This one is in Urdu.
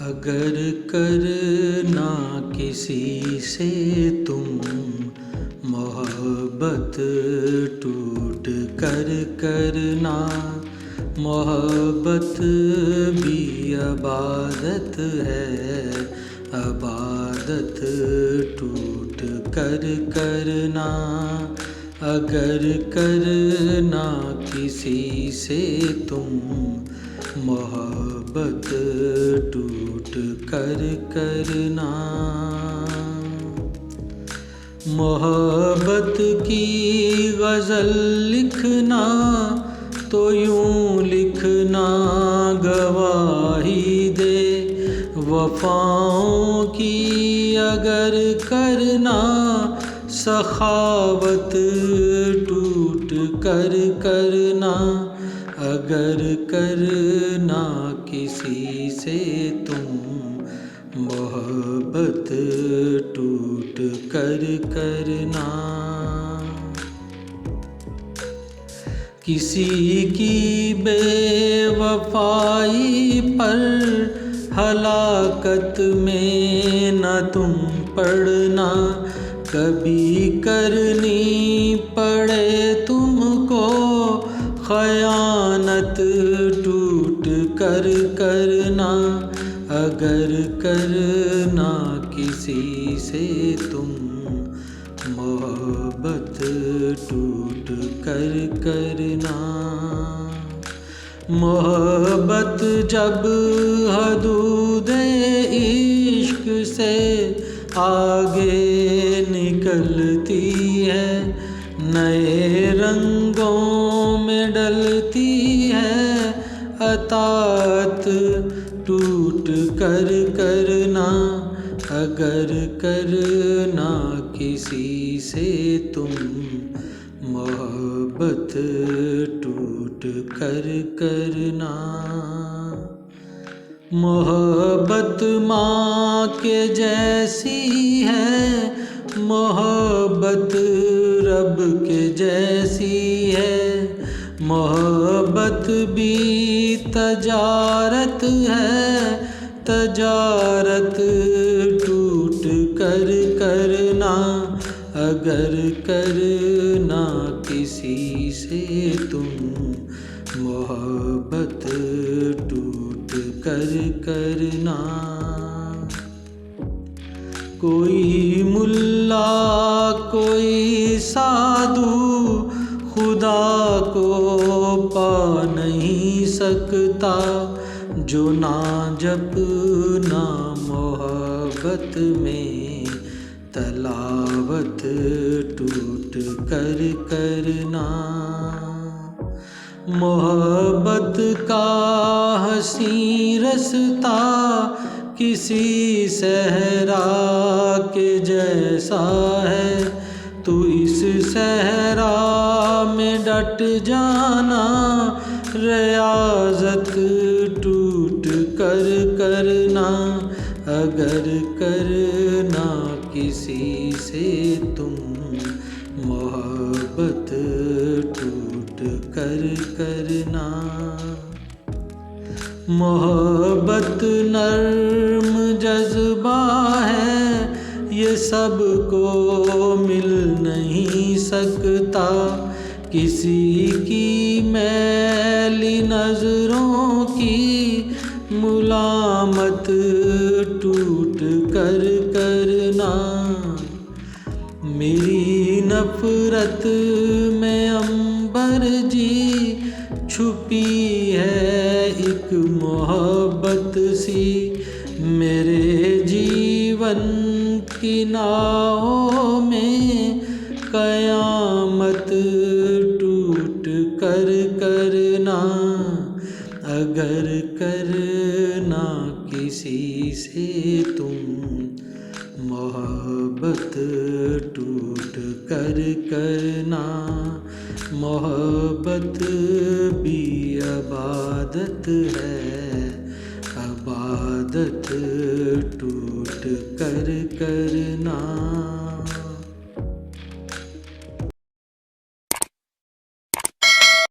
اگر کرنا کسی سے تم محبت ٹوٹ کر کرنا، محبت بھی عبادت ہے، عبادت ٹوٹ کر کرنا۔ اگر کرنا کسی سے تم محبت ٹوٹ کر کرنا، محبت کی غزل لکھنا تو یوں لکھنا گواہی دے، وفاؤں کی اگر کرنا سخاوت ٹوٹ کر کرنا۔ اگر کرنا کسی سے تم محبت ٹوٹ کر کرنا، کسی کی بے وفائی پر ہلاکت میں نہ تم پڑنا، کبھی کرنی پڑے تم کو خیانت ٹوٹ کر کرنا۔ اگر کرنا کسی سے تم محبت ٹوٹ کر کرنا، محبت جب حدود عشق سے آگے نکلتی ہے، نئے رنگوں میں ڈلتی ہے، اطاعت ٹوٹ کر کرنا۔ اگر کرنا کسی سے تم محبت ٹوٹ کر کرنا، محبت ماں کے جیسی ہے، محبت رب کے جیسی ہے، محبت بھی تجارت ہے، تجارت ٹوٹ کر کرنا۔ اگر کرنا کسی سے تم محبت ٹوٹ کر کرنا، کوئی ملا کوئی سادھو خدا کو پا نہیں سکتا، جو نہ جپنا محبت میں تلاوت ٹوٹ کر کرنا۔ محبت کا حسین رستہ کسی صحرا کے جیسا ہے، تو اس صحرا میں ڈٹ جانا، ریاضت ٹوٹ کر کرنا۔ اگر کرنا کسی سے تم محبت ٹوٹ کر کرنا، محبت نرم جذبہ ہے، یہ سب کو مل نہیں سکتا، کسی کی میلی نظروں کی ملامت ٹوٹ کر کرنا۔ میری نفرت میں عنبر جی چھپی ہے ایک محبت سی، میرے جیون کی ناؤں میں قیامت ٹوٹ کر کرنا۔ اگر کرنا کسی سے تم محبت ٹوٹ کر کرنا، محبت بھی عبادت ہے، عبادت ٹوٹ کر کرنا۔